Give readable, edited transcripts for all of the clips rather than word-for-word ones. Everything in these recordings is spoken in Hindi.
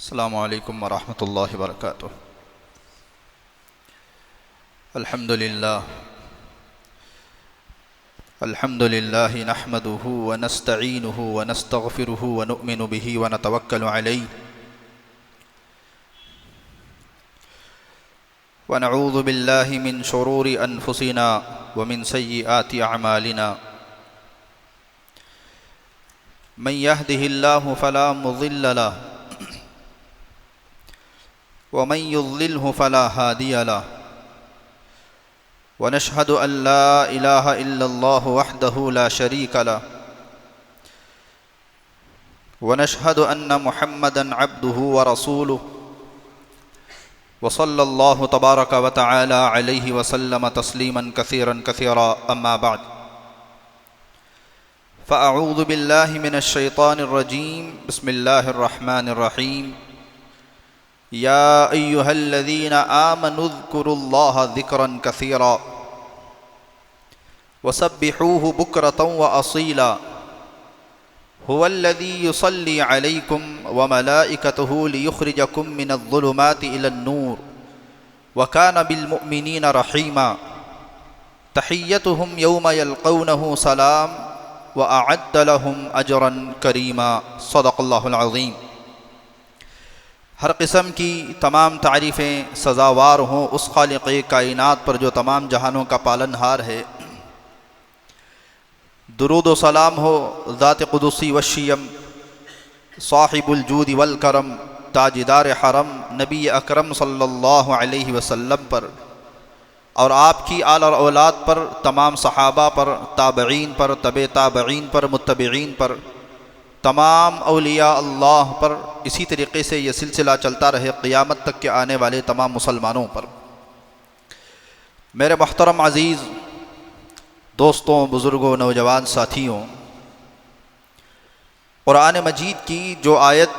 अस्सलामु अलैकुम वरहमतुल्लाहि वबरकातुह। अल्हम्दुलिल्लाह नहमदुहु व नस्तईनुहु व नस्तगफिरुहु व नुअमिनु बिही व नतवक्कलु अलैहि व नऊज़ु बिल्लाहि मिन शुरूरि अनफुसिना व मिन सय्यिआति अअमालिना। मन यहदिहिल्लाहु फला मुज़िल्ल लहु व मन युज़्लिल्हु फला हादिय लहु व नशहदु अन ला इलाहा इल्लल्लाहु वहदहु ला शरीक लहु व नशहदु अन्न मुहम्मदन अब्दुहु व रसूलुहु व सल्लल्लाहु तबारक व तआला अलैहि व सल्लम तस्लीमन कसीरन कसीरा। अम्मा बाद फ़अऊज़ु बिल्लाहि मिनश शैतानिर रजीम। बिस्मिल्लाहिर रहमानिर रहीम। या अय्युहल्लज़ीना आमनु ज़्कुरुल्लाह ज़िक्रन कसीरा वसब्बिहूहु बुक्रतन व असीला। हुवल्लज़ी युसल्ली अलैकुम व मलाइकतुहु लियुख़रिजकुम मिनज़्ज़ुलुमाति इलन्नूर व कान बिलमुअ्मिनीना रहीमा। तहिय्यतुहुम यौम यल्क़ौनहु सलाम व अअद्द लहुम अजरन करीमा। सदक़ल्लाहुल अज़ीम। हर किस्म की तमाम तारीफ़ें सज़ावार हों उस खालिक़े कायनात पर जो तमाम जहानों का पालनहार है। दुरूद व सलाम हो ज़ात क़ुदसी वश्शियम साहिबुल जूद वल करम ताजदार हरम नबी अकरम सल्लल्लाहु अलैहि वसल्लम पर और आपकी आल और औलाद पर, तमाम सहाबा पर, ताबईन पर, तबे ताबईन पर, मुत्तबईन पर, तमाम औलिया अल्लाह पर इसी तरीक़े से ये सिलसिला चलता रहे क़ियामत तक के आने वाले तमाम मुसलमानों पर। मेरे मोहतरम अज़ीज़ दोस्तों, बुज़ुर्गों, नौजवान साथियों, कुरान मजीद की जो आयत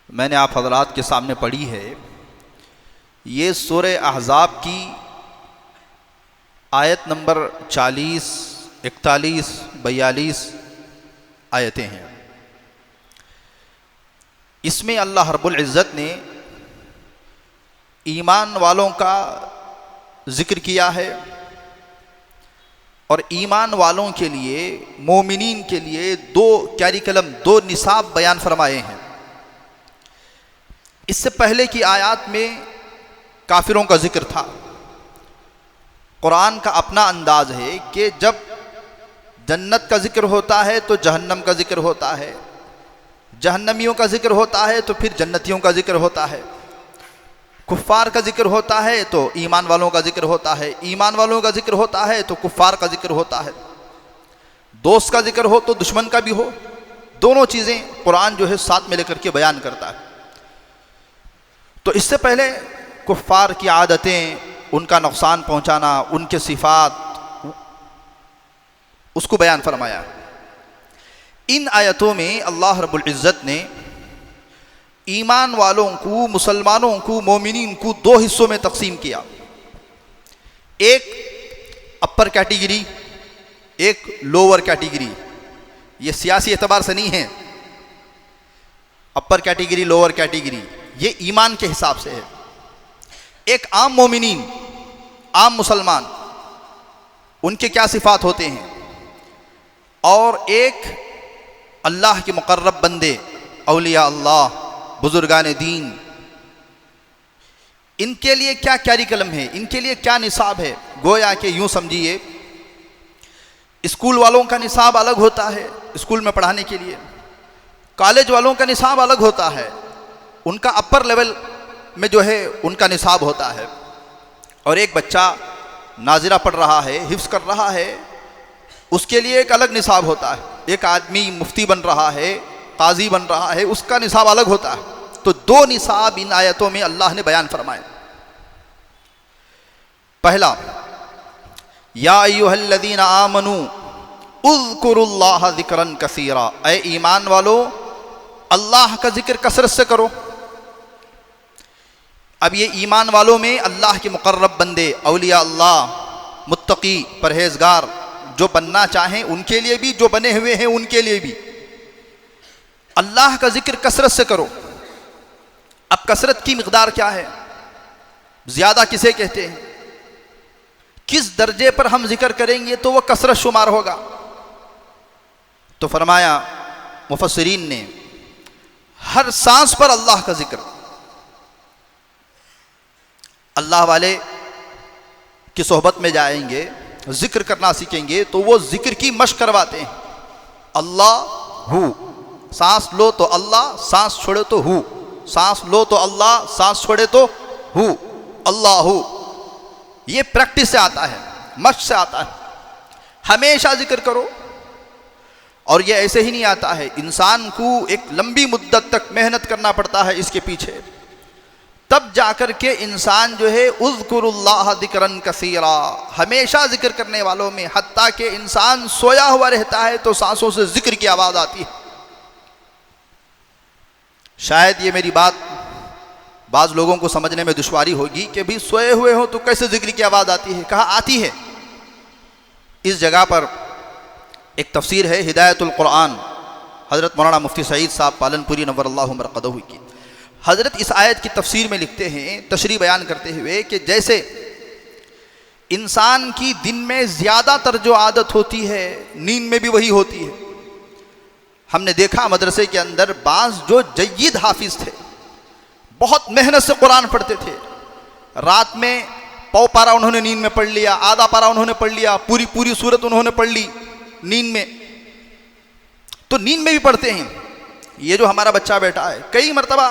मैंने आप हज़रात के सामने पढ़ी है, ये सूरह अहज़ाब की आयत नंबर 40, 41, 42 आयतें हैं। इसमें अल्लाह रब्बुल इज़्ज़त ने ईमान वालों का ज़िक्र किया है और ईमान वालों के लिए, मोमिनीन के लिए दो कैरिकुलम, दो निसाब बयान फरमाए हैं। इससे पहले की आयत में काफिरों का जिक्र था। कुरान का अपना अंदाज है कि जब जन्नत का जिक्र होता है तो जहन्नम का जिक्र होता है, जहन्नमियों का जिक्र होता है तो फिर जन्नतियों का जिक्र होता है, कुफ़ार का जिक्र होता है तो ईमान वालों का जिक्र होता है, ईमान वालों का जिक्र होता है तो कुफ़ार का जिक्र होता है, दोस्त का जिक्र हो तो दुश्मन का भी हो। दोनों चीज़ें कुरान जो है साथ में लेकर के बयान करता है। तो इससे पहले कुफ़ार की आदतें, उनका नुकसान पहुँचाना, उनके सिफ़ात, उसको बयान फरमाया। इन आयतों में अल्लाह रब्बुल इज़्ज़त ने ईमान वालों को, मुसलमानों को, मोमिनीन को दो हिस्सों में तकसीम किया। एक अपर कैटेगरी, एक लोअर कैटेगरी। ये सियासी एतबार से नहीं है, अपर कैटेगरी लोअर कैटेगरी, ये ईमान के हिसाब से है। एक आम मोमिनीन, आम मुसलमान, उनके क्या सिफात होते हैं, और एक अल्लाह के मुकर्रब बंदे, औलिया अल्लाह, बुजुर्गान दीन, इनके लिए क्या कैरिकुलम है, इनके लिए क्या निसाब है। गोया कि यूं समझिए, स्कूल वालों का निसाब अलग होता है स्कूल में पढ़ाने के लिए, कॉलेज वालों का निसाब अलग होता है, उनका अपर लेवल में जो है उनका निसाब होता है। और एक बच्चा नाज़िरा पढ़ रहा है, हिफ्ज़ कर रहा है, उसके लिए एक अलग निसाब होता है। एक आदमी मुफ्ती बन रहा है, काजी बन रहा है, उसका निसाब अलग होता है। तो दो निसाब इन आयतों में अल्लाह ने बयान फरमाए। पहला, या अय्युहल्लज़ीना आमनू उज़्कुरुल्लाह ज़िक्रन कसीरा, ऐ ईमान वालो अल्लाह का जिक्र कसरत से करो। अब ये ईमान वालों में अल्लाह के मुकर्रब बंदे, औलिया अल्लाह, मुत्तकी, परहेजगार जो बनना चाहें उनके लिए भी, जो बने हुए हैं उनके लिए भी। अल्लाह का जिक्र कसरत से करो। अब कसरत की मिकदार क्या है, ज्यादा किसे कहते हैं, किस दर्जे पर हम जिक्र करेंगे तो वह कसरत शुमार होगा। तो फरमाया मुफस्सिरीन ने, हर सांस पर अल्लाह का जिक्र। अल्लाह वाले की सोहबत में जाएंगे, जिक्र करना सीखेंगे तो वो जिक्र की मशक करवाते हैं। अल्लाह हु, सांस लो तो अल्लाह, सांस छोड़े तो हु, सांस लो तो अल्लाह, सांस छोड़े तो हु, अल्लाह हु। ये प्रैक्टिस से आता है, मशक से आता है। हमेशा जिक्र करो। और ये ऐसे ही नहीं आता है, इंसान को एक लंबी मुद्दत तक मेहनत करना पड़ता है इसके पीछे, तब जाकर के इंसान जो है उज़्कुरुल्लाह ज़िक्रन कसीरा, हमेशा जिक्र करने वालों में, हत्ता कि इंसान सोया हुआ रहता है तो सांसों से जिक्र की आवाज़ आती है। शायद ये मेरी बात बाज़ लोगों को समझने में दुश्वारी होगी कि भी सोए हुए हो तो कैसे जिक्र की आवाज़ आती है। कहा आती है। इस जगह पर एक तफसीर है हिदायतुल कुरान, हज़रत मौलाना मुफ्ती सईद साहब पालनपुरी नव्वरल्लाहु मरक़दहू की। हज़रत इस आयत की तफसीर में लिखते हैं, तशरीह बयान करते हुए, कि जैसे इंसान की दिन में ज़्यादातर जो आदत होती है, नींद में भी वही होती है। हमने देखा मदरसे के अंदर बाज़ जो जय्यद हाफिज थे, बहुत मेहनत से कुरान पढ़ते थे, रात में पौ पारा उन्होंने नींद में पढ़ लिया, आधा पारा उन्होंने पढ़ लिया, पूरी पूरी सूरत उन्होंने पढ़ ली नींद में। तो नींद में भी पढ़ते हैं। ये जो हमारा बच्चा बैठा है, कई मरतबा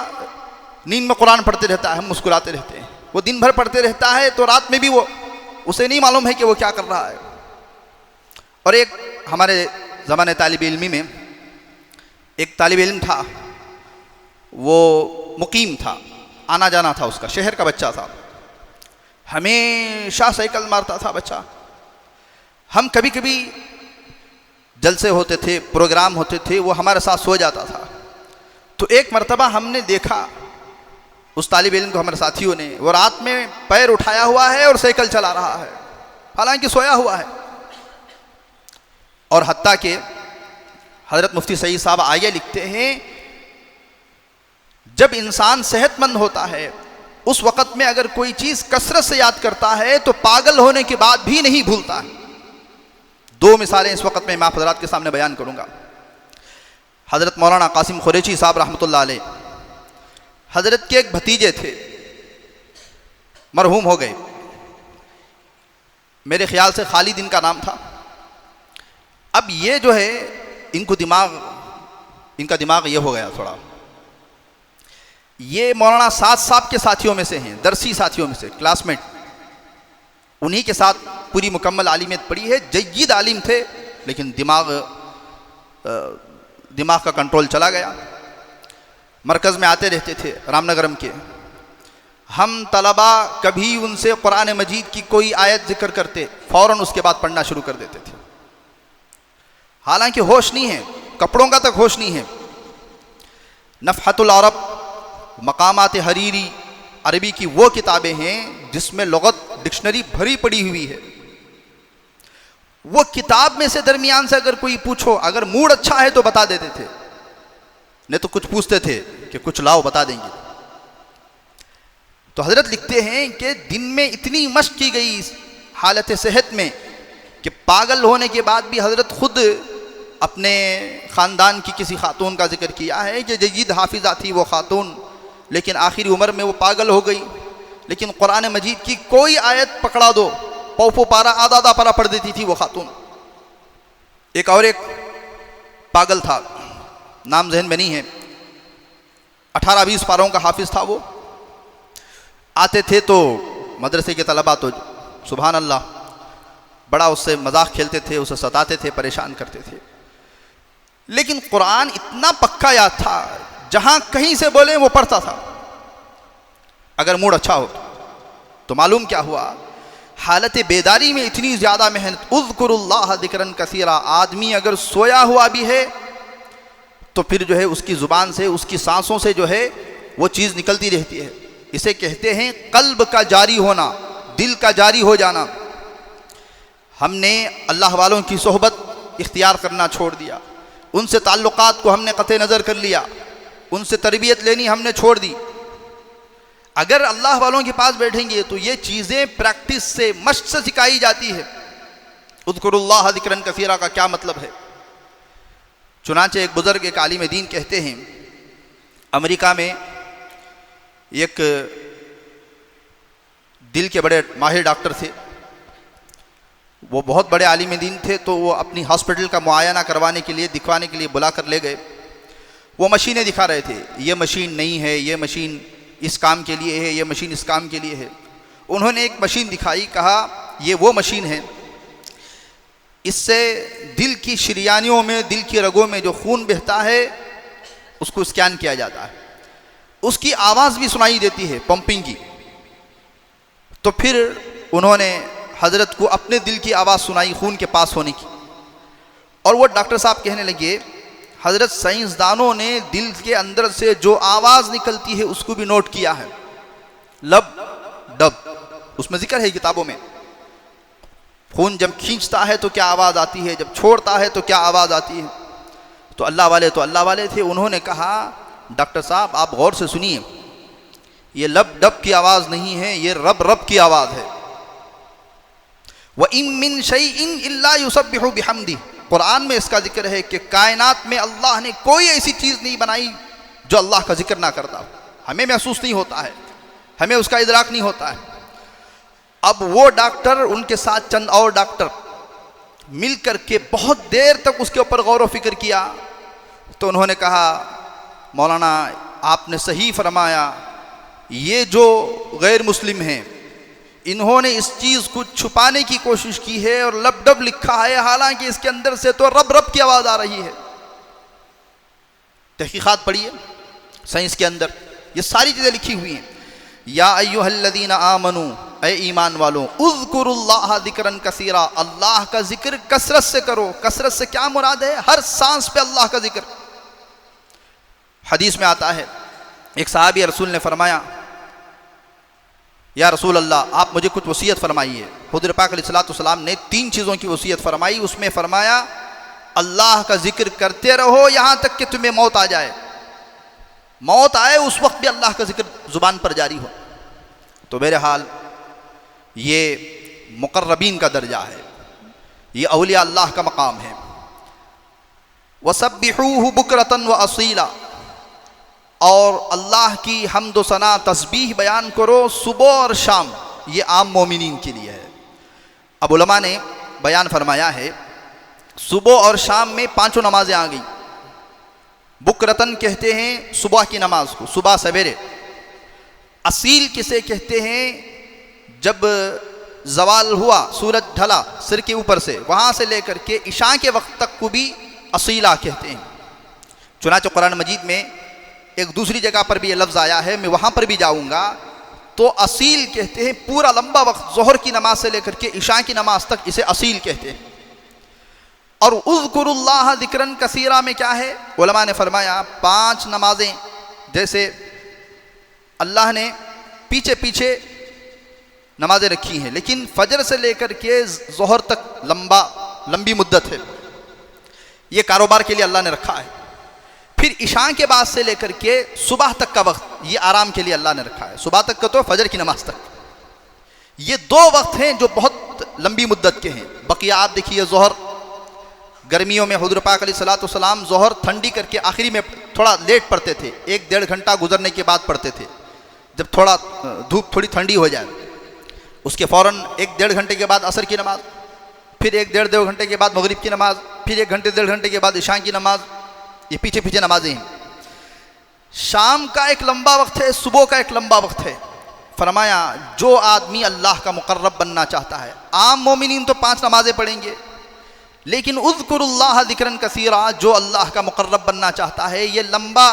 नींद में कुरान पढ़ते रहता है, हम मुस्कुराते रहते हैं। वो दिन भर पढ़ते रहता है तो रात में भी वो, उसे नहीं मालूम है कि वो क्या कर रहा है। और एक हमारे ज़माने तालिब इल्मी में एक तालिब इल्म था, वो मुकीम था, आना जाना था उसका, शहर का बच्चा था, हमेशा साइकिल मारता था बच्चा। हम कभी कभी जलसे होते थे, प्रोग्राम होते थे, वो हमारे साथ सो जाता था। तो एक मरतबा हमने देखा उस तालिब इल्म को, हमारे साथियों ने, वो रात में पैर उठाया हुआ है और साइकिल चला रहा है, हालांकि सोया हुआ है। और हत्ता के हज़रत मुफ्ती सईद साहब आगे लिखते हैं, जब इंसान सेहतमंद होता है उस वक़्त में अगर कोई चीज़ कसरत से याद करता है तो पागल होने के बाद भी नहीं भूलता है। दो मिसालें इस वक़्त में मैं आप हज़रात के सामने बयान करूँगा। हज़रत मौलाना कासिम खुरैशी साहब रहमतुल्लाह अलैह, हज़रत के एक भतीजे थे, मरहूम हो गए, मेरे ख्याल से खालिद इनका नाम था। अब ये जो है इनका दिमाग ये हो गया थोड़ा, ये मौलाना साद साहब के साथियों में से हैं, दरसी साथियों में से, क्लासमेट, उन्हीं के साथ पूरी मुकम्मल आलिमियत पढ़ी है, जय्यद आलिम थे, लेकिन दिमाग का कंट्रोल चला गया। मरकज़ में आते रहते थे रामनगरम के, हम तलबा कभी उनसे कुरान मजीद की कोई आयत जिक्र करते, फ़ौरन उसके बाद पढ़ना शुरू कर देते थे। हालांकि होश नहीं है, कपड़ों का तक होश नहीं है। नफ़हतुल अरब, मकामात हरीरी, अरबी की वो किताबें हैं जिसमें लुग़त डिक्शनरी भरी पड़ी हुई है। वो किताब में से दरमियान से अगर कोई पूछो, अगर मूड अच्छा है तो बता देते थे, नहीं तो कुछ पूछते थे कि कुछ लाओ बता देंगे। तो हज़रत लिखते हैं कि दिन में इतनी मशक की गई हालत सेहत में कि पागल होने के बाद भी हज़रत खुद अपने ख़ानदान की किसी खातून का जिक्र किया है कि जय्यद हाफिज़ा थी वो खातून, लेकिन आखिरी उम्र में वो पागल हो गई, लेकिन कुरान मजीद की कोई आयत पकड़ा दो, पौ पारा आधा आधा पारा पढ़ देती थी वो खातून। एक और एक पागल था, नाम जहन में नहीं है, 18-20 पारों का हाफिज था वो। आते थे तो मदरसे के तलबा तो सुभान अल्लाह बड़ा उससे मजाक खेलते थे, उसे सताते थे, परेशान करते थे, लेकिन कुरान इतना पक्का याद था, जहां कहीं से बोले वो पढ़ता था अगर मूड अच्छा हो। तो मालूम क्या हुआ, हालत बेदारी में इतनी ज़्यादा मेहनत, उज़्कुरुल्लाह ज़िक्रन कसीरा, आदमी अगर सोया हुआ भी है तो फिर जो है उसकी ज़ुबान से, उसकी सांसों से जो है वो चीज़ निकलती रहती है। इसे कहते हैं कल्ब का जारी होना, दिल का जारी हो जाना। हमने अल्लाह वालों की सोहबत इख्तियार करना छोड़ दिया, उनसे ताल्लुकात को हमने क़त्ए नज़र कर लिया, उनसे तरबियत लेनी हमने छोड़ दी। अगर अल्लाह वालों के पास बैठेंगे तो ये चीज़ें प्रैक्टिस से, मश्क से सिखाई जाती है। उज़्कुरुल्लाह ज़िक्रन कसीरा का क्या मतलब है? चुनांचे एक बुज़ुर्ग, एक आलिम दीन कहते हैं, अमेरिका में एक दिल के बड़े माहिर डॉक्टर थे, वो बहुत बड़े आलिम दीन थे। तो वो अपनी हॉस्पिटल का मुआयना करवाने के लिए, दिखवाने के लिए बुला कर ले गए। वो मशीनें दिखा रहे थे, ये मशीन नहीं है, ये मशीन इस काम के लिए है, ये मशीन इस काम के लिए है। उन्होंने एक मशीन दिखाई, कहा ये वो मशीन है, इससे दिल की शरियानियों में, दिल की रगों में जो खून बहता है उसको स्कैन किया जाता है, उसकी आवाज़ भी सुनाई देती है पंपिंग की। तो फिर उन्होंने हज़रत को अपने दिल की आवाज़ सुनाई खून के पास होने की, और वो डॉक्टर साहब कहने लगे, हज़रत साइंसदानों ने दिल के अंदर से जो आवाज़ निकलती है उसको भी नोट किया है, लब डब, उसमें जिक्र है किताबों में। खून जब खींचता है तो क्या आवाज़ आती है, जब छोड़ता है तो क्या आवाज़ आती है। तो अल्लाह वाले थे। उन्होंने कहा, डॉक्टर साहब आप गौर से सुनिए, ये लब डब की आवाज़ नहीं है, ये रब रब की आवाज़ है। व इन मिन शैइन इल्ला युसब्बिहु बिहम्दी, कुरान में इसका जिक्र है कि कायनात में अल्लाह ने कोई ऐसी चीज़ नहीं बनाई जो अल्लाह का जिक्र ना करता हो। हमें महसूस नहीं होता है, हमें उसका इदराक नहीं होता है। अब वो डॉक्टर, उनके साथ चंद और डॉक्टर मिल करके बहुत देर तक उसके ऊपर गौर व फिक्र किया। तो उन्होंने कहा, मौलाना आपने सही फरमाया, ये जो गैर मुस्लिम हैं इन्होंने इस चीज़ को छुपाने की कोशिश की है और लब डब लिखा है, हालांकि इसके अंदर से तो रब रब की आवाज़ आ रही है। तहकीकात पढ़िए साइंस के अंदर ये सारी चीज़ें लिखी हुई हैं। या अय्युहल्लज़ीना आमनू, ऐ ईमान वालों, उज़्कुरुल्लाह ज़िक्रन कसीरा, अल्लाह का जिक्र कसरत से करो। कसरत से क्या मुराद है? हर सांस पे अल्लाह का जिक्र। हदीस में आता है, एक सहाबी रसूल ने फरमाया, या रसूल अल्लाह आप मुझे कुछ वसीयत फरमाइए। हुज़ूर पाक अलैहिस्सलाम ने 3 चीज़ों की वसीयत फरमाई। उसमें फरमाया, अल्लाह का जिक्र करते रहो यहाँ तक कि तुम्हें मौत आ जाए, मौत आए उस वक्त भी अल्लाह का जिक्र ज़ुबान पर जारी हो। तो मेरे हाल ये मुक़र्रबीन का दर्जा है, ये औलिया अल्लाह का मकाम है। वसब्बिहूहु बुकरतन व असीला, और अल्लाह की हम्द व सना तस्बीह बयान करो सुबह और शाम, ये आम मोमिनीन के लिए है। अब उलमा ने बयान फरमाया है, सुबह और शाम में 5 नमाजें आ गई। बुकरतन कहते हैं सुबह की नमाज को, सुबह सवेरे। असील किसे कहते हैं? जब जवाल हुआ, सूरज ढला सिर के ऊपर से, वहाँ से लेकर के इशा के वक्त तक को भी असीला कहते हैं। चुनांचे कुरान मजीद में एक दूसरी जगह पर भी ये लफ्ज़ आया है, मैं वहाँ पर भी जाऊँगा। तो असील कहते हैं पूरा लंबा वक्त, ज़ोहर की नमाज से लेकर के इशा की नमाज तक, इसे असील कहते हैं। और उज़्कुरुल्लाह ज़िक्रन कसीरा में क्या है? उलमा ने फरमाया 5 नमाजें, जैसे अल्लाह ने पीछे पीछे नमाजें रखी हैं, लेकिन फजर से लेकर के ज़ोहर तक लंबी मुद्दत है, ये कारोबार के लिए अल्लाह ने रखा है। फिर इशा के बाद से लेकर के सुबह तक का वक्त, ये आराम के लिए अल्लाह ने रखा है। सुबह तक का तो फजर की नमाज तक, ये 2 वक्त हैं जो बहुत लंबी मुद्दत के हैं। बकिया आप देखिए, ज़ोहर गर्मियों में हुज़ूर पाक अलैहिस्सलाम ज़ोहर ठंडी करके आखिरी में थोड़ा लेट पढ़ते थे, 1-1.5 घंटा गुजरने के बाद पढ़ते थे, जब थोड़ा धूप थोड़ी ठंडी हो जाए। उसके फ़ौरन 1-1.5 घंटे के बाद असर की नमाज, फिर 1-1.5-2 घंटे के बाद मगरिब की नमाज, फिर 1 घंटे 1.5 घंटे के बाद इशा की नमाज। ये पीछे पीछे नमाजें हैं। शाम का एक लंबा वक्त है, सुबह का एक लंबा वक्त है। फरमाया, जो आदमी अल्लाह का मुक़र्रब बनना चाहता है, आम मोमिनीन तो 5 नमाजें पढ़ेंगे, लेकिन उज़्कुरुल्लाह ज़िक्रन कसीरा, जो अल्लाह का मुक़र्रब बनना चाहता है, ये लंबा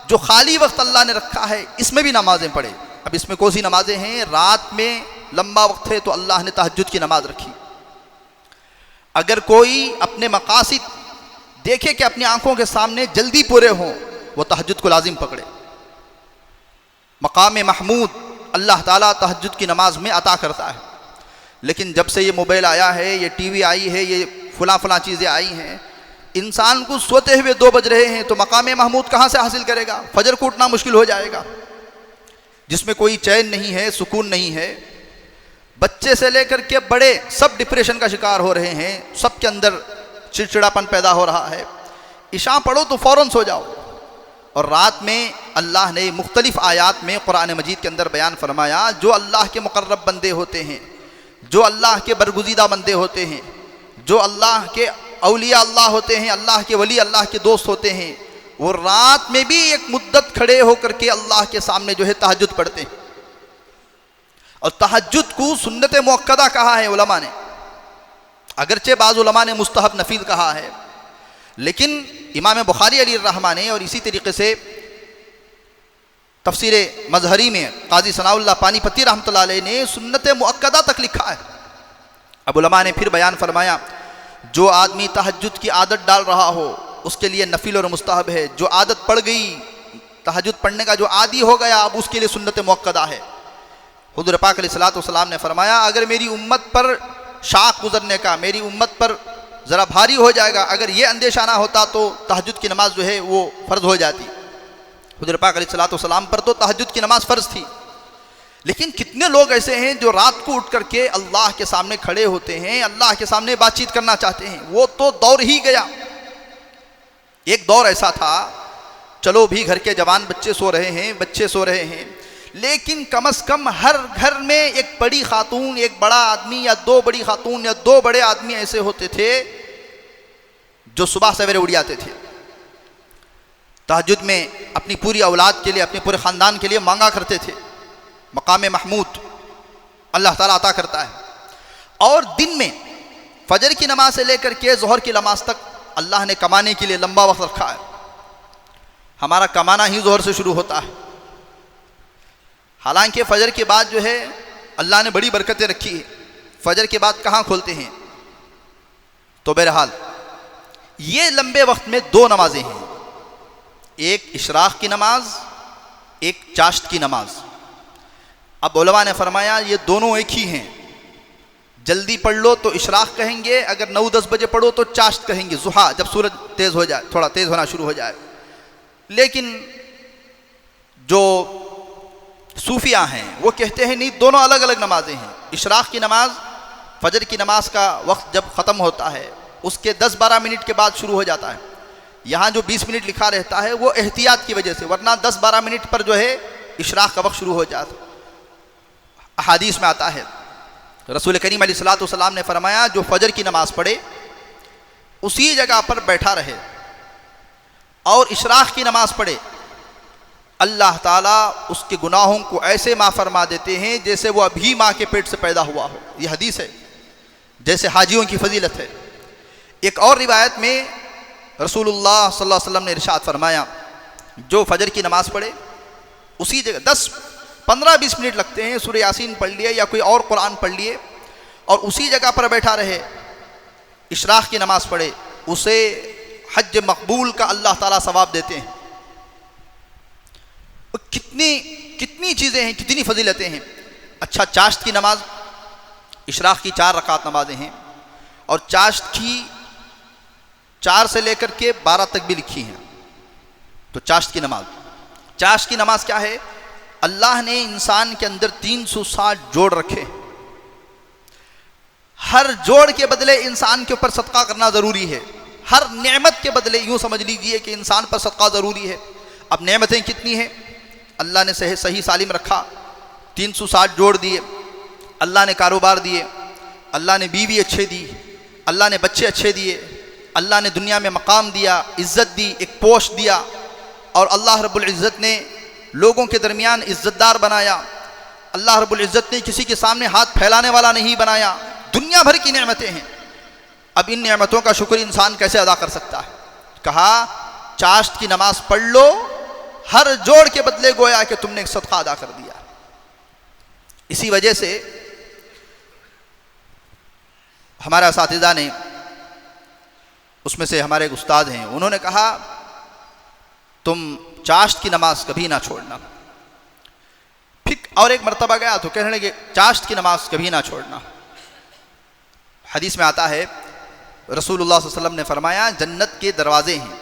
जो खाली वक्त अल्लाह ने रखा है, इसमें भी नमाजें पढ़े। अब इसमें कौन सी नमाजें हैं? रात में लंबा वक्त है तो अल्लाह ने तहज्जुद की नमाज रखी। अगर कोई अपने मकासिद देखे कि अपनी आंखों के सामने जल्दी पूरे हों, वो तहज्जुद को लाजिम पकड़े। मकाम महमूद अल्लाह ताला तहज्जुद की नमाज में अता करता है। लेकिन जब से ये मोबाइल आया है, ये टीवी आई है, ये फलां चीज़ें आई हैं, इंसान को सोते हुए 2 बज रहे हैं तो मकाम महमूद कहाँ से हासिल करेगा? फजर को उठना मुश्किल हो जाएगा, जिसमें कोई चैन नहीं है, सुकून नहीं है। बच्चे से लेकर के बड़े सब डिप्रेशन का शिकार हो रहे हैं, सबके अंदर चिड़चिड़ापन पैदा हो रहा है। इशा पढ़ो तो फ़ौरन सो जाओ। और रात में अल्लाह ने मुख्तलिफ आयात में कुरान मजीद के अंदर बयान फरमाया, जो अल्लाह के मुकर्रब बंदे होते हैं, जो अल्लाह के बरगुज़ीदा बंदे होते हैं, जो अल्लाह के औलिया अल्लाह होते हैं, अल्लाह के वली, अल्लाह के दोस्त होते हैं, वो रात में भी एक मुद्दत खड़े होकर के अल्लाह के सामने जो है तहज्जुद पढ़ते हैं। और तहज्जुद को सुन्नत मुअक्कदा कहा है उलमा ने, अगरचे बाज़ उलमा ने मुस्तहब नफील कहा है, लेकिन इमाम बुखारी अलैहिर्रहमा ने और इसी तरीके से तफसीर मजहरी में काजी सनाउल्लाह पानीपती रहमतुल्लाह अलैह ने सुन्नत मुअक्कदा तक लिखा है। अब उलमा ने फिर बयान फरमाया, जो आदमी तहज्जुद की आदत डाल रहा हो उसके लिए नफिल और मुस्तहब है। जो आदत पड़ गई तहज्जुद पढ़ने का, जो आदी हो गया, अब उसके लिए सुन्नत मुअक्कदा है। हुज़ूर पाक अलैहिस्सलातु वस्सलाम ने फरमाया, अगर मेरी उम्मत पर शाख गुजरने का, मेरी उम्मत पर ज़रा भारी हो जाएगा, अगर ये अंदेशा ना होता तो तहज्जुद की नमाज जो है वो फ़र्ज़ हो जाती। हुज़ूर पाक अलैहिस्सलातु वस्सलाम पर तो तहज्जुद की नमाज फ़र्ज़ थी, लेकिन कितने लोग ऐसे हैं जो रात को उठ करके अल्लाह के सामने खड़े होते हैं, अल्लाह के सामने बातचीत करना चाहते हैं। वो तो दौर ही गया। एक दौर ऐसा था, चलो भी घर के जवान बच्चे सो रहे हैं, बच्चे सो रहे हैं, लेकिन कम से कम हर घर में एक बड़ी खातून, एक बड़ा आदमी, या 2 बड़ी खातून या 2 बड़े आदमी ऐसे होते थे जो सुबह सवेरे उड़ जाते थे। तहज्जुद में अपनी पूरी औलाद के लिए, अपने पूरे ख़ानदान के लिए मांगा करते थे। मकाम महमूद अल्लाह ताला अता करता है। और दिन में फजर की नमाज से लेकर के ज़ोहर की नमाज तक अल्लाह ने कमाने के लिए लंबा वक्त रखा है। हमारा कमाना ही ज़ोहर से शुरू होता है। हालांकि फ़जर के बाद जो है अल्लाह ने बड़ी बरकतें रखी है। फ़जर के बाद कहाँ खोलते हैं? तो बहरहाल ये लंबे वक्त में 2 नमाजें हैं, एक इशराक़ की नमाज, एक चाश्त की नमाज। अब उलमा ने फरमाया ये दोनों एक ही हैं। जल्दी पढ़ लो तो इशराक़ कहेंगे, अगर 9-10 बजे पढ़ो तो चाश्त कहेंगे, ज़ुहा, जब सूरज तेज़ हो जाए, थोड़ा तेज़ होना शुरू हो जाए। लेकिन जो सूफिया हैं वो कहते हैं नहीं, दोनों अलग अलग नमाजें हैं। इशराक़ की नमाज फ़जर की नमाज का वक्त जब ख़त्म होता है उसके 10-12 मिनट के बाद शुरू हो जाता है। यहाँ जो 20 मिनट लिखा रहता है वो एहतियात की वजह से, वरना 10-12 मिनट पर जो है इशराक़ का वक्त शुरू हो जाता है। अहादीस में आता है, रसूल करीम अलैहिस्सलातु वस्सलाम ने फरमाया, जो फ़जर की नमाज़ पढ़े उसी जगह पर बैठा रहे और इशराक़ की नमाज़ पढ़े, अल्लाह ताला उसके गुनाहों को ऐसे माफ़ फरमा देते हैं जैसे वो अभी माँ के पेट से पैदा हुआ हो। ये हदीस है, जैसे हाजियों की फजीलत है। एक और रिवायत में रसूलुल्लाह सल्लल्लाहु अलैहि वसल्लम ने इरशाद फरमाया, जो फ़जर की नमाज़ पढ़े उसी जगह 10-15-20 मिनट लगते हैं, सूरह यासीन पढ़ लिए या कोई और कुरान पढ़ लिए और उसी जगह पर बैठा रहे, इशराक़ की नमाज़ पढ़े, उसे हज मकबूल का अल्लाह ताला सवाब देते हैं। कितनी चीज़ें हैं, कितनी फजीलतें हैं। अच्छा, चाश्त की नमाज, इशराक़ की 4 रकात नमाजें हैं और चाश्त की 4 से लेकर के 12 तक भी लिखी हैं। तो चाश्त की नमाज क्या है? अल्लाह ने इंसान के अंदर 360 जोड़ रखे। हर जोड़ के बदले इंसान के ऊपर सदका करना ज़रूरी है। हर नेमत के बदले यूँ समझ लीजिए कि इंसान पर सदका ज़रूरी है। अब नेमतें कितनी हैं? अल्लाह ने सही सालिम रखा, 360 जोड़ दिए, अल्लाह ने कारोबार दिए, अल्लाह ने बीवी अच्छे दी, अल्लाह ने बच्चे अच्छे दिए, अल्लाह ने दुनिया में मकाम दिया, इज़्ज़त दी, एक पोस्ट दिया, और अल्लाह रब्बुल इज़्ज़त ने लोगों के दरमियान इज़्ज़तदार बनाया। अल्लाह रब्बुल इज़्ज़त ने किसी के सामने हाथ फैलाने वाला नहीं बनाया। दुनिया भर की नेमतें हैं। अब इन नेमतों का शुक्र इंसान कैसे अदा कर सकता है? कहा, चाश्त की नमाज पढ़ लो, हर जोड़ के बदले गोया कि तुमने एक सदका अदा कर दिया। इसी वजह से हमारे असातिज़ा ने, उसमें से हमारे एक उस्ताद हैं, उन्होंने कहा तुम चाश्त की नमाज कभी ना छोड़ना। फिर और एक मरतबा गया तो कहने लगे चाश्त की नमाज कभी ना छोड़ना। हदीस में आता है, रसूलुल्लाह सल्लल्लाहु अलैहि वसल्लम ने फरमाया जन्नत के दरवाजे हैं,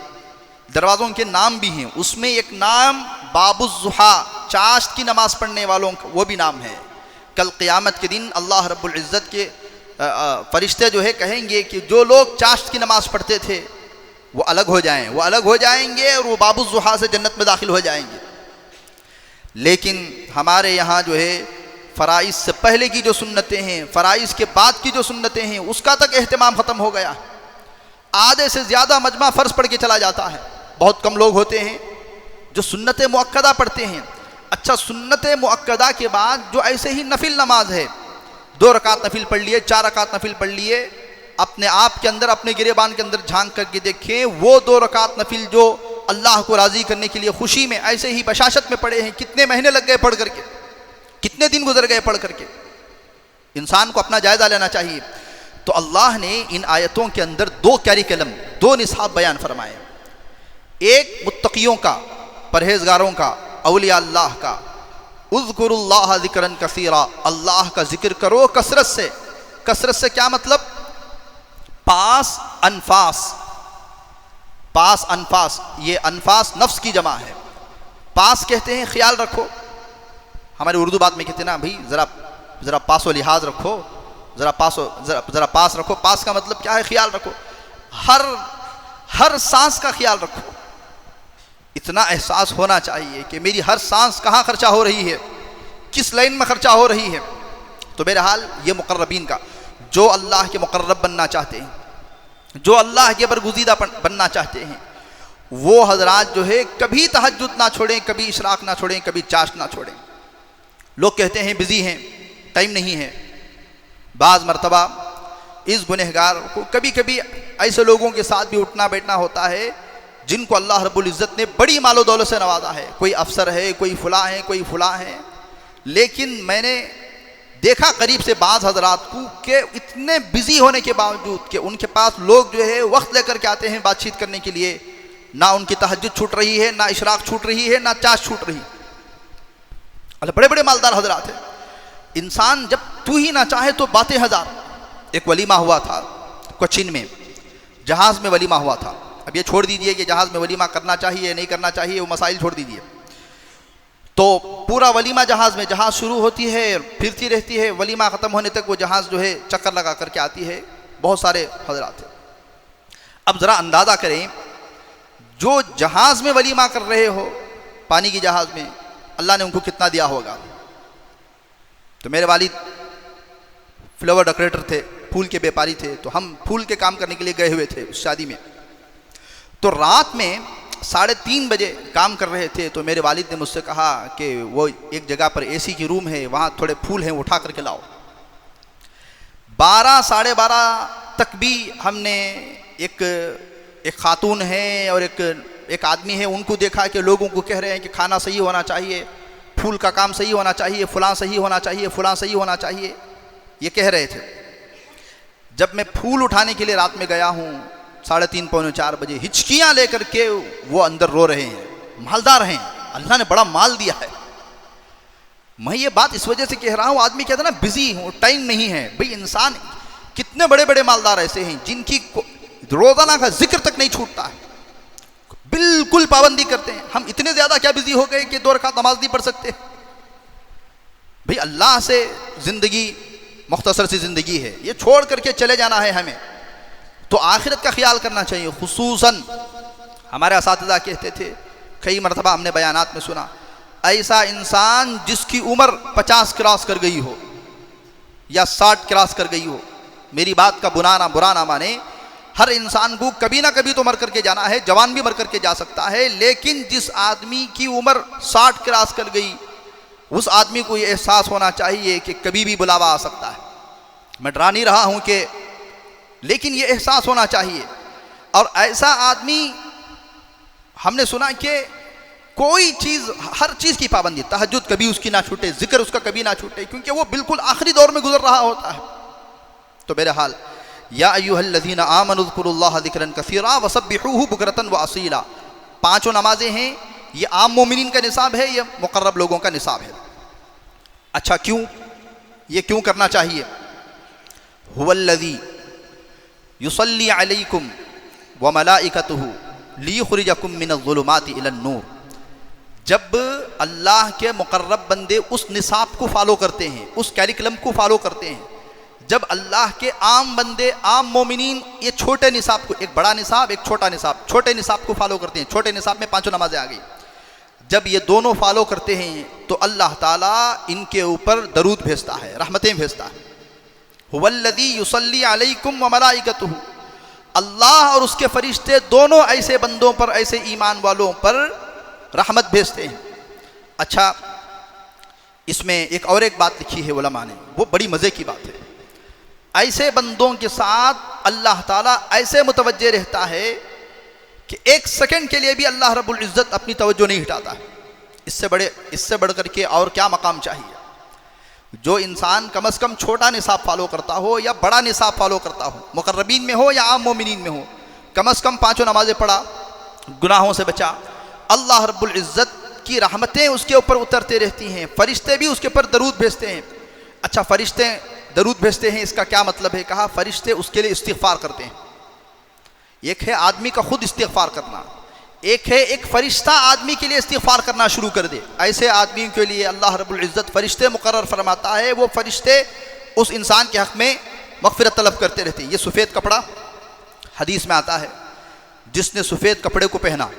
दरवाज़ों के नाम भी हैं, उसमें एक नाम बाबुज़्ज़ुहा, चाश्त की नमाज़ पढ़ने वालों का वो भी नाम है। कल क़यामत के दिन अल्लाह रब्बुल इज़्ज़त के फरिश्ते जो है कहेंगे कि जो लोग चाश्त की नमाज़ पढ़ते थे वो अलग हो जाएं, वो अलग हो जाएंगे और वो बाबुज़्ज़ुहा से जन्नत में दाखिल हो जाएंगे। लेकिन हमारे यहाँ जो है फ़राइज़ से पहले की जो सुन्नतें हैं, फ़राइज़ के बाद की जो सुन्नतें हैं, उसका तक एहतमाम ख़त्म हो गया। आधे से ज़्यादा मजमा फ़र्ज़ पढ़ के चला जाता है। बहुत कम लोग होते हैं जो सुन्नत मुअक्कदा पढ़ते हैं। अच्छा, सुन्नत मुअक्कदा के बाद जो ऐसे ही नफिल नमाज है, 2 रकात नफिल पढ़ लिए, 4 रकात नफिल पढ़ लिए, अपने आप के अंदर, अपने गिरेबान के अंदर झांक करके देखें, वो 2 रकात नफिल जो अल्लाह को राज़ी करने के लिए खुशी में ऐसे ही बशाशत में पढ़े हैं, कितने महीने लग गए पढ़ करके, कितने दिन गुजर गए पढ़ करके। इंसान को अपना जायज़ा लेना चाहिए। तो अल्लाह ने इन आयतों के अंदर 2 कैरिकुलम, 2 निसाब बयान फरमाए। एक मुत्तकियों का, परहेजगारों का, औलिया अल्लाह का, उज़्कुरुल्लाह ज़िक्रन कसीरा, अल्लाह का जिक्र करो कसरत से। कसरत से क्या मतलब? पास अनफास, पास अनफास, ये अनफास नफ्स की जमा है। पास कहते हैं ख्याल रखो, हमारे उर्दू बात में कहते हैं ना भाई ज़रा पासो लिहाज रखो, ज़रा पास रखो। पास का मतलब क्या है? ख्याल रखो, हर सांस का ख्याल रखो। इतना एहसास होना चाहिए कि मेरी हर सांस कहाँ खर्चा हो रही है, किस लाइन में खर्चा हो रही है। तो बहरहाल ये मुक़र्रबीन का, जो अल्लाह के मुक़र्रब बनना चाहते हैं, जो अल्लाह के बरगुज़ीदा बनना चाहते हैं, वो हजरात जो है कभी तहज्जुद ना छोड़ें, कभी इशराक ना छोड़ें, कभी चाश्त ना छोड़ें। लोग कहते हैं बिज़ी हैं, टाइम नहीं है। बाज़ मरतबा इस गुनहगार को कभी कभी ऐसे लोगों के साथ भी उठना बैठना होता है जिनको अल्लाह रब्बुल इज़्ज़त ने बड़ी मालो दौलत से नवाजा है। कोई अफसर है, कोई फुला है, कोई फुला है, लेकिन मैंने देखा करीब से बाज़ हजरात को कि इतने बिज़ी होने के बावजूद कि उनके पास लोग जो है वक्त लेकर के आते हैं बातचीत करने के लिए, ना उनकी तहज्जुद छूट रही है, ना इशराक छूट रही है, ना चाश छूट रही। अल्लाह, बड़े बड़े मालदार हजरात हैं। इंसान जब तू ही ना चाहे तो बातें हज़ार। एक वलीमा हुआ था कोचीन में, जहाज़ में वलीमा हुआ था। अब ये छोड़ दीजिए कि जहाज़ में वलीमा करना चाहिए नहीं करना चाहिए, वो मसाइल छोड़ दीजिए। तो पूरा वलीमा जहाज़ में, जहाज़ शुरू होती है, फिरती रहती है, वलीमा ख़त्म होने तक वो जहाज़ जो है चक्कर लगा करके आती है। बहुत सारे हजरात हैं। अब ज़रा अंदाज़ा करें, जो जहाज़ में वलीमा कर रहे हो, पानी की जहाज़ में, अल्लाह ने उनको कितना दिया होगा। तो मेरे वालिद फ्लावर डेकोरेटर थे, फूल के व्यापारी थे, तो हम फूल के काम करने के लिए गए हुए थे उस शादी में। तो रात में 3:30 बजे काम कर रहे थे, तो मेरे वालिद ने मुझसे कहा कि वो एक जगह पर एसी की रूम है, वहाँ थोड़े फूल हैं, उठा करके लाओ। 12 साढ़े 12 तक भी हमने एक खातून है और एक आदमी है, उनको देखा कि लोगों को कह रहे हैं कि खाना सही होना चाहिए, फूल का काम सही होना चाहिए, फलां सही होना चाहिए, फलां सही होना चाहिए, ये कह रहे थे। जब मैं फूल उठाने के लिए रात में गया हूँ 3:30 पौने 4 बजे, हिचकियाँ लेकर के वो अंदर रो रहे हैं। मालदार हैं, अल्लाह ने बड़ा माल दिया है। मैं ये बात इस वजह से कह रहा हूँ, आदमी कहता है ना बिजी हूँ, टाइम नहीं है। भाई इंसान, कितने बड़े बड़े मालदार ऐसे हैं जिनकी रोजाना का जिक्र तक नहीं छूटता है, बिल्कुल पाबंदी करते हैं। हम इतने ज्यादा क्या बिजी हो गए कि 2 रकात नमाज नहीं पढ़ सकते। भाई अल्लाह से जिंदगी मुख्तसर सी जिंदगी है, ये छोड़ करके चले जाना है हमें, तो आखिरत का ख्याल करना चाहिए। खुसूसन हमारे असातिज़ा कहते थे, कई मरतबा हमने बयानात में सुना, ऐसा इंसान जिसकी उम्र 50 क्रॉस कर गई हो या 60 क्रॉस कर गई हो, मेरी बात का बुरा ना माने, हर इंसान को कभी ना कभी तो मर करके जाना है, जवान भी मर करके जा सकता है, लेकिन जिस आदमी की उम्र 60 क्रॉस कर गई, उस आदमी को ये एहसास होना चाहिए कि कभी भी बुलावा आ सकता है। मैं डरा नहीं रहा हूँ कि, लेकिन ये एहसास होना चाहिए। और ऐसा आदमी, हमने सुना कि कोई चीज़, हर चीज़ की पाबंदी, तहज्जुद कभी उसकी ना छूटे, जिक्र उसका कभी ना छूटे, क्योंकि वो बिल्कुल आखिरी दौर में गुजर रहा होता है। तो बहरहाल, या अय्युहल्लज़ीना आमनु ज़्कुरुल्लाह ज़िक्रन कसीरा वसब्बिहूहु बुकरतन व असीला, 5 नमाजें हैं। ये आम मोमिनीन का निसाब है, ये मुक़र्रब लोगों का निसाब है। अच्छा, क्यों ये क्यों करना चाहिए? हुवल्लज़ी युसल्ली अलैकुम व मलाइकतुहु लियुखरिजकुम मिनज़्ज़ुलुमाति इलन-नूर। जब अल्लाह के मुक़र्रब बंदे उस निसाब को फॉलो करते हैं, उस कैरिकुलम को फॉलो करते हैं, जब अल्लाह के आम बंदे, आम मोमिनीन ये छोटे निसाब को, एक बड़ा निसाब एक छोटा निसाब, छोटे निसाब को फॉलो करते हैं, छोटे निसाब में 5 नमाजें आ गई, जब ये दोनों फॉलो करते हैं तो अल्लाह ताला इनके ऊपर दरूद भेजता है, रहमतें भेजता है। हुवल्लज़ी युसल्ली अलैकुम व मलाइकतुहु, अल्लाह और उसके फरिश्ते दोनों ऐसे बंदों पर, ऐसे ईमान वालों पर रहमत भेजते हैं। अच्छा, इसमें एक बात लिखी है उलमा ने, वो बड़ी मज़े की बात है। ऐसे बंदों के साथ अल्लाह ताला ऐसे मुतवज्जे रहता है कि 1 सेकंड के लिए भी अल्लाह रब्बुल इज़्ज़त अपनी तवज्जो नहीं हटाता है। इससे बढ़ कर के और क्या मकाम चाहिए? जो इंसान कम से कम छोटा निसाब फॉलो करता हो या बड़ा निसाब फॉलो करता हो, मुक़र्रबीन में हो या आम मोमिनीन में हो, कम से कम 5 नमाजें पढ़ा, गुनाहों से बचा, अल्लाह रब्बुल इज़्ज़त की रहमतें उसके ऊपर उतरते रहती हैं, फरिश्ते भी उसके ऊपर दरूद भेजते हैं। अच्छा, फरिश्ते दरूद भेजते हैं, इसका क्या मतलब है? कहा फरिश्ते उसके लिए इस्तिग़फ़ार करते हैं। एक है आदमी का खुद इस्तिग़फ़ार करना, एक है एक फरिश्ता आदमी के लिए इस्तिग़फ़ार करना शुरू कर दे। ऐसे आदमी के लिए अल्लाह रब्बुल इज़्ज़त फरिश्ते मुकर्रर फरमाता है, वो फरिश्ते उस इंसान के हक़ में मग़फ़िरत तलब करते रहते हैं। ये सफ़ेद कपड़ा, हदीस में आता है, जिसने सफ़ेद कपड़े को पहना,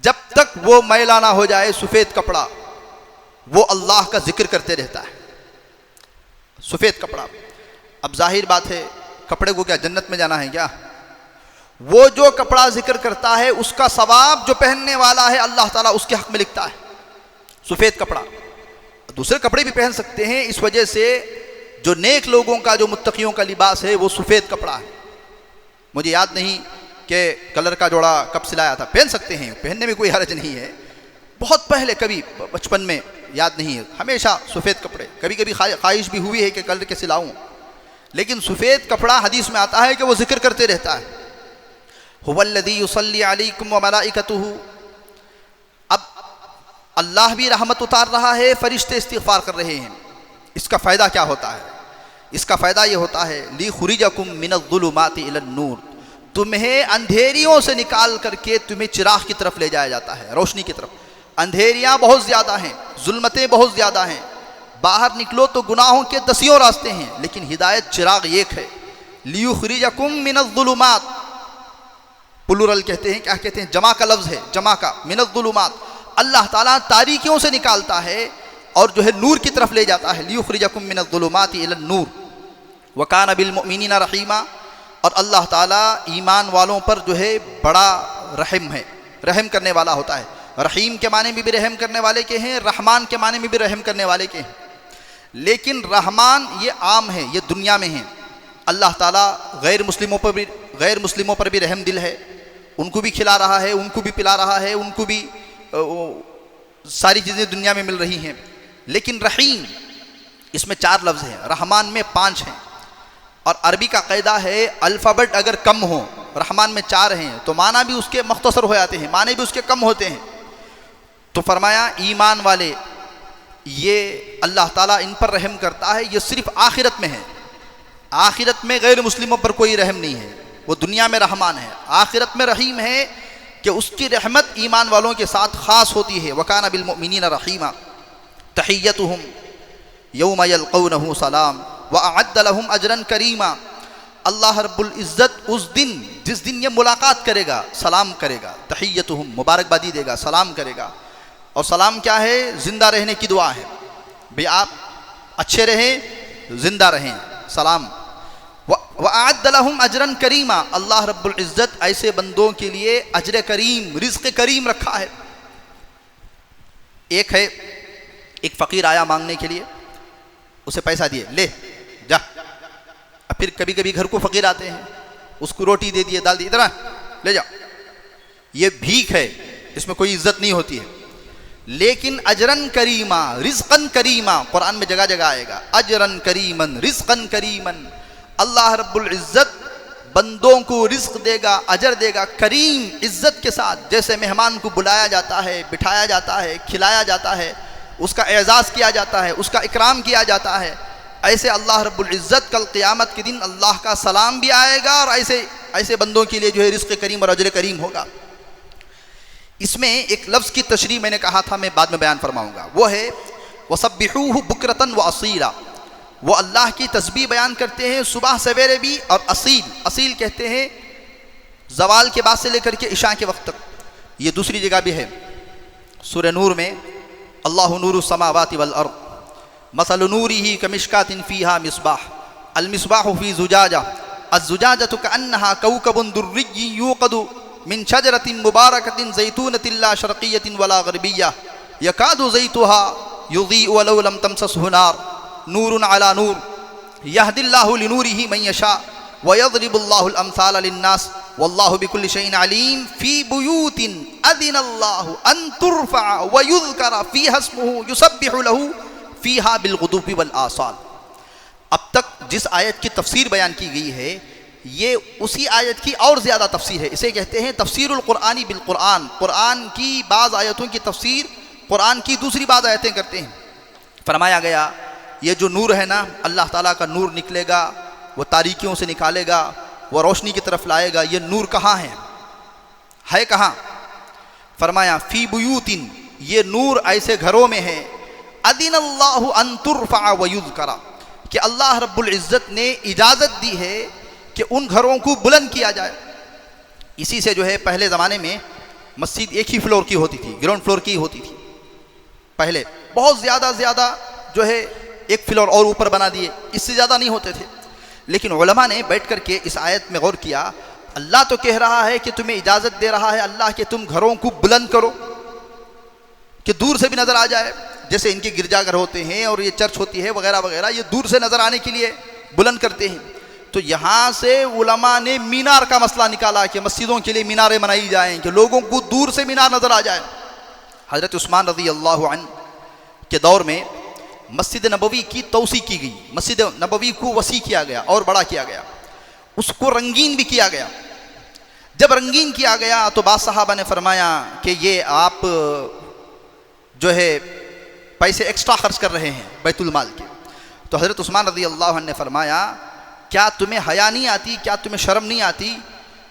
जब तक वो मैला ना हो जाए सफ़ेद कपड़ा, वो अल्लाह का जिक्र करते रहता है। सफ़ेद कपड़ा, अब जाहिर बात है कपड़े को क्या जन्नत में जाना है क्या? वो जो कपड़ा जिक्र करता है उसका सवाब जो पहनने वाला है अल्लाह ताला उसके हक़ में लिखता है। सफ़ेद कपड़ा, दूसरे कपड़े भी पहन सकते हैं, इस वजह से जो नेक लोगों का, जो मुत्तक़ियों का लिबास है वो सफ़ेद कपड़ा है। मुझे याद नहीं कि कलर का जोड़ा कब सिलाया था, पहन सकते हैं, पहनने में कोई हर्ज नहीं है। बहुत पहले कभी बचपन में, याद नहीं है, हमेशा सफ़ेद कपड़े, कभी कभी ख्वाहिश भी हुई है कि कलर के सिलाऊं, लेकिन सफ़ेद कपड़ा हदीस में आता है कि वो जिक्र करते रहता है, हुवल्लज़ी युसल्ली अलैकुम व मलाइकतुहु। अब अल्लाह भी रहमत उतार रहा है, फरिश्ते इस्तिग़फ़ार कर रहे हैं। इसका फ़ायदा क्या होता है? इसका फ़ायदा ये होता है, लियुखरिजकुम मिनज़्ज़ुलुमाति इलन-नूर, तुम्हें अंधेरियों से निकाल करके तुम्हें चिराग की तरफ ले जाया जाता है, रोशनी की तरफ। अंधेरियाँ बहुत ज़्यादा हैं, जुल्मतें बहुत ज़्यादा हैं, बाहर निकलो तो गुनाहों के 10 रास्ते हैं, लेकिन हिदायत चिराग एक है, लियुखरिजकुम मिनज़्ज़ुलुमात, प्लूरल कहते हैं, क्या कहते हैं, जमा का लफ्ज़ है, जमा का, मिनज़्ज़ुलुमात, अल्लाह ताला तारीकियों से निकालता है और जो है नूर की तरफ ले जाता है। लियुखरिजकुम मिनज़्ज़ुलुमाति इलन-नूर व कान बिल-मुअमिनीना रहीमा, और अल्लाह ताला ईमान वालों पर जो है बड़ा रहम है, रहम करने वाला होता है। रहीम के माने में भी रहम करने वाले के हैं, रहमान के माने में भी रहम करने वाले के हैं, लेकिन रहमान ये आम है, ये दुनिया में है। अल्लाह ताला गैर मुस्लिमों पर भी रहम दिल है, उनको भी खिला रहा है, उनको भी पिला रहा है, उनको भी सारी चीज़ें दुनिया में मिल रही हैं। लेकिन रहीम, इसमें 4 लफ्ज़ हैं, रहमान में 5 हैं, और अरबी का क़ायदा है अल्फ़ाबेट अगर कम हो, रहमान में 4 हैं तो माना भी उसके मुख्तसर हो जाते हैं, माने भी उसके कम होते हैं। तो फरमाया ईमान वाले, ये अल्लाह ताला इन पर रहम करता है, ये सिर्फ़ आखिरत में है, आखिरत में गैर मुस्लिमों पर कोई रहम नहीं है, वो दुनिया में रहमान है, आखिरत में रहीम है कि उसकी रहमत ईमान वालों के साथ ख़ास होती है। वकाना बिल-मुअमिनीना रहीमा, तहिय्यतुहुम यौम यल्क़ौनहु सलाम व अअद्द लहुम अजरन करीमा। अल्लाह रब्बुल इज़्ज़त उस दिन, जिस दिन ये मुलाकात करेगा, सलाम करेगा, तहिय्यतुहुम मुबारकबादी देगा, सलाम करेगा। और सलाम क्या है? ज़िंदा रहने की दुआ है, भाई आप अच्छे रहें, ज़िंदा रहें, सलाम। व अअद्द लहुम अजरन करीमा, अल्लाह रब्बुल इज़्ज़त ऐसे बंदों के लिए अजर करीम, रिज़्क़ करीम रखा है। एक है, एक फ़कीर आया मांगने के लिए, उसे पैसा दिए, ले जा। अब फिर कभी कभी घर को फ़कीर आते हैं, उसको रोटी दे दिए, दाल दी, इतना ले जाओ, ये भीख है, इसमें कोई इज़्ज़त नहीं होती है। लेकिन अजरन करीमा, रिज़्क़न करीमा, कुरान में जगह जगह आएगा, अजरन करीमन, रिज़्क़न करीमन। अल्लाह रब्बुल इज़्ज़त बंदों को रिज़्क़ देगा, अजर देगा, करीम, इज़्ज़त के साथ। जैसे मेहमान को बुलाया जाता है, बिठाया जाता है, खिलाया जाता है, उसका एजाज़ किया जाता है, उसका इकराम किया जाता है, ऐसे अल्लाह रब्बुल इज़्ज़त कल क़यामत के दिन अल्लाह का सलाम भी आएगा और ऐसे ऐसे बंदों के लिए जो है रिज़्क़ करीम और अजर करीम होगा। इसमें एक लफ्ज़ की तशरीह मैंने कहा था, मैं बाद में बयान फरमाऊँगा, वो है वसब्बिहूहु बुक्रतन व असीला। वो अल्लाह की तस्बीह बयान करते हैं सुबह सवेरे भी, और असील, असील कहते हैं ज़वाल के बाद से लेकर के इशा के वक्त तक। ये दूसरी जगह भी है सूरह नूर में, अल्लाहु नूरुस समावाति वल अर्द मसलु नूरिही कमिश्कातिन फ़ीहा मिस्बाह अल मिस्बाहु फ़ी ज़ुजाजा अज़्ज़ुजाजतु कअन्नहा कौकबुन दुर्रिय्युन यूक़दु मिन शजरतिन मुबारकतिन ज़ैतूनतिन ला शर्क़िय्यतिन वला ग़रबिय्यह यकादु ज़ैतुहा युज़ीअु वलौ लम तमससहु नार नूरुन अला नूर यहदिल्लाहु लिनूरिही मन यशा व यज़रिबुल्लाहुल अम्साल लिन्नास वल्लाहु बिकुल्लि शैइन अलीम फ़ी बुयूतिन अज़िनल्लाहु अन तुरफ़अ व युज़करा फ़ीहा इस्मुहु युसब्बिहु लहू फ़ीहा बिलग़ुदुव्वि वल आसाल। अब तक जिस आयत की तफसीर बयान की गई है, ये उसी आयत की और ज़्यादा तफसीर है। इसे कहते हैं तफसीरुल क़ुरआनी बिल क़ुरआन। क़ुरआन की बाज़ आयतों की तफसीर क़ुरआन की दूसरी बाज़ आयतें करते हैं। फरमाया गया ये जो नूर है ना, अल्लाह ताला का नूर निकलेगा, वो तारीकियों से निकालेगा, वो रोशनी की तरफ लाएगा। ये नूर कहाँ है कहाँ? फरमाया फ़ी बुयूतिन, ये नूर ऐसे घरों में है, अदिनल्लाहु अन तुरफ़अ व युज़करा, कि अल्लाह रब्बुल इज़्ज़त ने इजाज़त दी है कि उन घरों को बुलंद किया जाए। इसी से जो है पहले ज़माने में मस्जिद एक ही फ्लोर की होती थी, ग्राउंड फ्लोर की होती थी। पहले बहुत ज़्यादा जो है एक फ्लोर और ऊपर बना दिए, इससे ज़्यादा नहीं होते थे। लेकिन उलमा ने बैठ कर के इस आयत में गौर किया, अल्लाह तो कह रहा है कि तुम्हें इजाज़त दे रहा है अल्लाह कि तुम घरों को बुलंद करो, कि दूर से भी नज़र आ जाए। जैसे इनके गिरजाघर होते हैं और ये चर्च होती है वगैरह वगैरह, ये दूर से नज़र आने के लिए बुलंद करते हैं। तो यहाँ से उलमा ने मीनार का मसला निकाला कि मस्जिदों के लिए मीनारें बनाई जाएँ कि लोगों को दूर से मीनार नज़र आ जाए। हज़रत उस्मान रज़ी अल्लाहु अन्हु के दौर में मस्जिद नबवी की तौसी की गई, मस्जिद नबवी को वसी किया गया और बड़ा किया गया, उसको रंगीन भी किया गया। जब रंगीन किया गया तो बाद साहबा ने फरमाया कि ये आप जो है पैसे एक्स्ट्रा खर्च कर रहे हैं बैतुल माल के। तो हज़रत उस्मान रज़ी अल्लाहु अन्हु ने फरमाया, क्या तुम्हें हया नहीं आती, क्या तुम्हें शर्म नहीं आती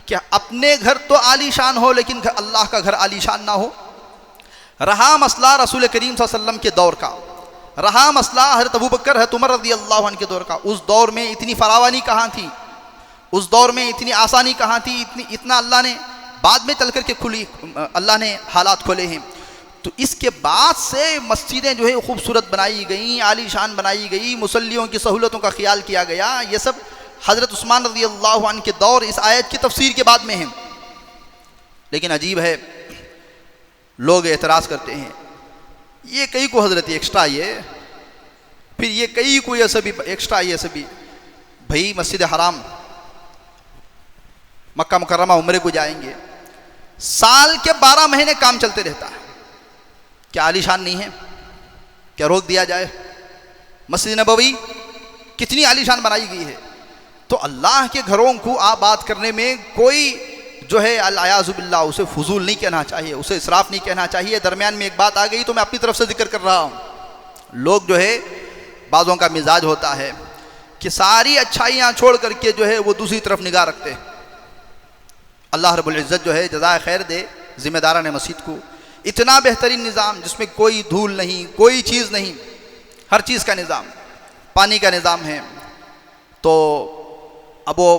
कि अपने घर तो आलीशान हो लेकिन अल्लाह का घर आलीशान ना हो? रहा मसला रसूल करीम सल्लल्लाहु अलैहि वसल्लम के दौर का, रहा मसला हज़रत अबू बकर है उमर रज़ी अल्लाहु अन्हु के दौर का। उस दौर में इतनी फरावानी कहाँ थी, उस दौर में इतनी आसानी कहाँ थी, इतना अल्लाह ने बाद में चल कर के खुली, अल्लाह ने हालात खोले हैं। तो इसके बाद से मस्जिदें जो है खूबसूरत बनाई गई, आलीशान बनाई गई, मुसल्लियों की सहूलतों का ख्याल किया गया। ये सब हज़रत उस्मान रज़ी अल्लाहु अन्हु के दौर इस आयत की तफसीर के बाद में है। लेकिन अजीब है, लोग एतराज़ करते हैं, ये कई को हज़रत एक्स्ट्रा ये, फिर ये कई को ये सभी एक्स्ट्रा ये सभी। भाई मस्जिद हराम मक्का मुकर्रमा उम्रे को जाएंगे, साल के 12 महीने काम चलते रहता है, क्या आलीशान नहीं है? क्या रोक दिया जाए? मस्जिद नबवी कितनी आलीशान बनाई गई है। तो अल्लाह के घरों को आबाद करने में कोई जो है अल-अयाज़ु बिल्लाह उसे फजूल नहीं कहना चाहिए, उसे इसराफ नहीं कहना चाहिए। दरमियान में एक बात आ गई तो मैं अपनी तरफ से जिक्र कर रहा हूँ। लोग जो है बाज़ों का मिजाज होता है कि सारी अच्छाइयाँ छोड़ करके जो है वो दूसरी तरफ निगाह रखते हैं। अल्लाह रब्बुल इज़्ज़त जो है जज़ाए खैर दे ज़िम्मेदारान मस्जिद को, इतना बेहतरीन निज़ाम जिसमें कोई धूल नहीं, कोई चीज़ नहीं, हर चीज़ का निज़ाम, पानी का निज़ाम है। तो अब वो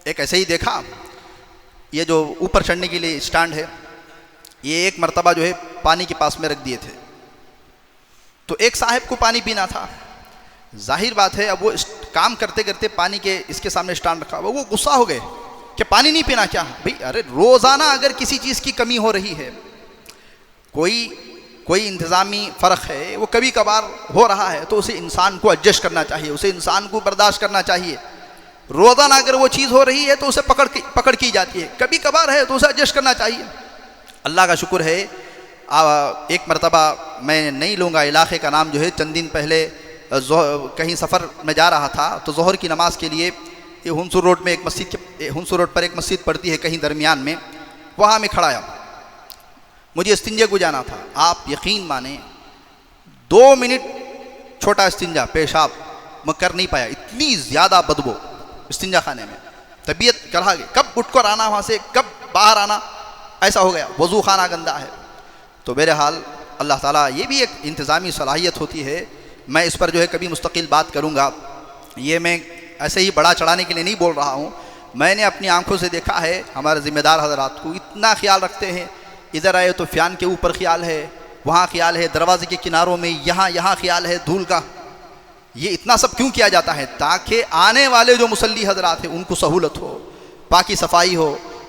एक ऐसे ही देखा, ये जो ऊपर चढ़ने के लिए स्टैंड है, ये एक मर्तबा जो है पानी के पास में रख दिए थे। तो एक साहब को पानी पीना था, जाहिर बात है अब वो काम करते करते पानी के इसके सामने स्टैंड रखा, वो गुस्सा हो गए कि पानी नहीं पीना क्या? भाई अरे रोज़ाना अगर किसी चीज़ की कमी हो रही है, कोई इंतज़ामी फ़र्क है, वो कभी कभार हो रहा है, तो उसे इंसान को एडजस्ट करना चाहिए, उसे इंसान को बर्दाश्त करना चाहिए। रोज़ाना अगर वो चीज़ हो रही है तो उसे पकड़ की जाती है, कभी कभार है तो उसे एडजस्ट करना चाहिए। अल्लाह का शुक्र है, एक मरतबा मैं नहीं लूँगा इलाके का नाम, जो है चंद दिन पहले कहीं सफ़र में जा रहा था, तो ज़ोहर की नमाज़ के लिए ये हुंसुर रोड में एक मस्जिद, हुंसुर रोड पर एक मस्जिद पड़ती है कहीं दरमियान में, वहाँ मैं खड़ा आया, मुझे इस्तिंजे को जाना था। आप यकीन माने 2 मिनट छोटा इस्तिंजा पेशाब मैं कर नहीं पाया, इतनी ज़्यादा बदबू इस्तिंजा खाने में, तबीयत करा गई, कब उठ कर आना वहाँ से, कब बाहर आना, ऐसा हो गया, वज़ू खाना गंदा है। तो बहरहाल अल्लाह ताला, ये भी एक इंतज़ामी सलाहियत होती है। मैं इस पर जो है कभी मुस्तकिल बात करूँगा, ये मैं ऐसे ही बड़ा चढ़ाने के लिए नहीं बोल रहा हूँ। मैंने अपनी आंखों से देखा है, हमारे ज़िम्मेदार हज़रात को इतना ख्याल रखते हैं, इधर आए तो फ़ैन के ऊपर ख्याल है, वहाँ ख्याल है, दरवाजे के किनारों में यहाँ ख्याल है धूल का। ये इतना सब क्यों किया जाता है? ताकि आने वाले जो मुसल्ली हज़रात हैं उनको सहूलत हो, पाकी सफाई हो।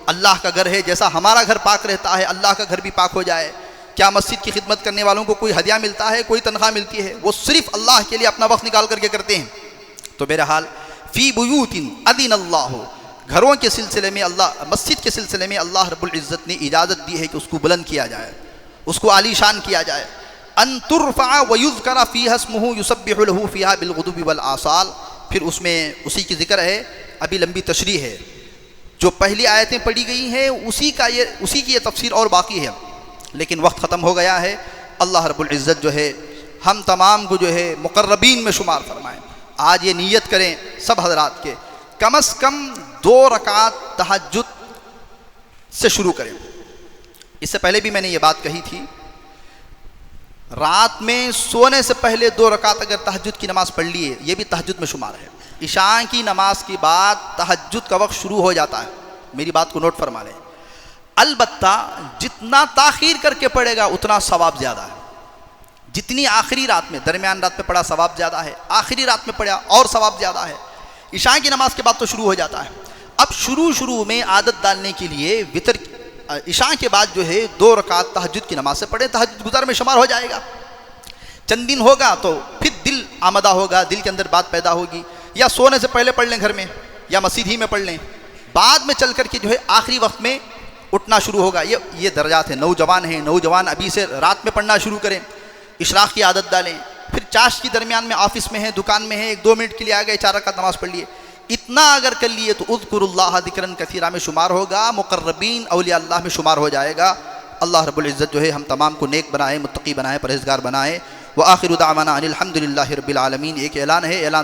अल्लाह का घर है, जैसा हमारा घर पाक रहता है, अल्लाह का घर भी पाक हो जाए। क्या मस्जिद की खिदमत करने वालों को कोई हदिया मिलता है, कोई तनख्वाह मिलती है? वो सिर्फ अल्लाह के लिए अपना वक्त निकाल करके करते हैं। तो बहरहाल फ़ी बुयूतिन अज़िन अल्लाह, घरों के सिलसिले में अल्लाह, मस्जिद के सिलसिले में अल्लाह रब्बुल इज़्ज़त ने इजाज़त दी है कि उसको बुलंद किया जाए, उसको आलीशान किया जाए। अन तुरफ़अ व युज़करा फ़ीहा इस्मुहु युसब्बिहु लहू फ़ीहा बिलग़ुदुव्वि वल आसाल। फिर उसमें उसी की ज़िक्र है, अभी लंबी तशरीह है, जो पहली आयतें पढ़ी गई हैं उसी की ये तफसीर और बाकी है, लेकिन वक्त ख़त्म हो गया है। अल्लाह रब्बुल इज़्ज़त जो है हम तमाम को जो है मुक़र्रबीन में शुमार फरमाएँ। आज ये नीयत करें सब हज़रात के, कम अज़ कम 2 रकात तहज्जुद से शुरू करें। इससे पहले भी मैंने ये बात कही थी, रात में सोने से पहले 2 रकात अगर तहज्जुद की नमाज़ पढ़ लिए, ये भी तहज्जुद में शुमार है। इशा की नमाज के बाद तहज्जुद का वक्त शुरू हो जाता है, मेरी बात को नोट फरमा लें। अलबत्ता जितना ताख़ीर करके पढ़ेगा उतना सवाब ज़्यादा है। जितनी आखिरी रात में, दरमियान रात में पढ़ा सवाब ज़्यादा है, आखिरी रात में पढ़ा और सवाब ज़्यादा है। इशा की नमाज के बाद तो शुरू हो जाता है। अब शुरू में आदत डालने के लिए वितर इशा के बाद जो है 2 रकात तहज्जुद की नमाज से पढ़े, तहज्जुद गुज़ार में शुमार हो जाएगा। चंद दिन होगा तो फिर दिल आमदा होगा, दिल के अंदर बात पैदा होगी, या सोने से पहले पढ़ लें घर में, या मस्जिद ही में पढ़ लें, बाद में चल कर के जो है आखिरी वक्त में उठना शुरू होगा। ये दर्जात है। नौजवान अभी से रात में पढ़ना शुरू करें, इशराक़ की आदत डालें। फिर चाश की दरमियान में ऑफिस में है, दुकान में है, 1-2 मिनट के लिए आ गए, 4 रकात नमाज़ पढ़ लिए। इतना अगर कर लिए तो उज़्कुरुल्लाह ज़िक्रन कसीरा में शुमार होगा, मुक़र्रबीन औलिया अल्लाह में शुमार हो जाएगा। अल्लाह रब्बुल इज़्ज़त जो है हम तमाम को नेक बनाए, मुत्तक़ी बनाए, परहेज़गार बनाए। व आखिरु दावाना अनिल हम्दुलिल्लाहि रब्बिल आलमीन। एक ऐलान है, ऐलान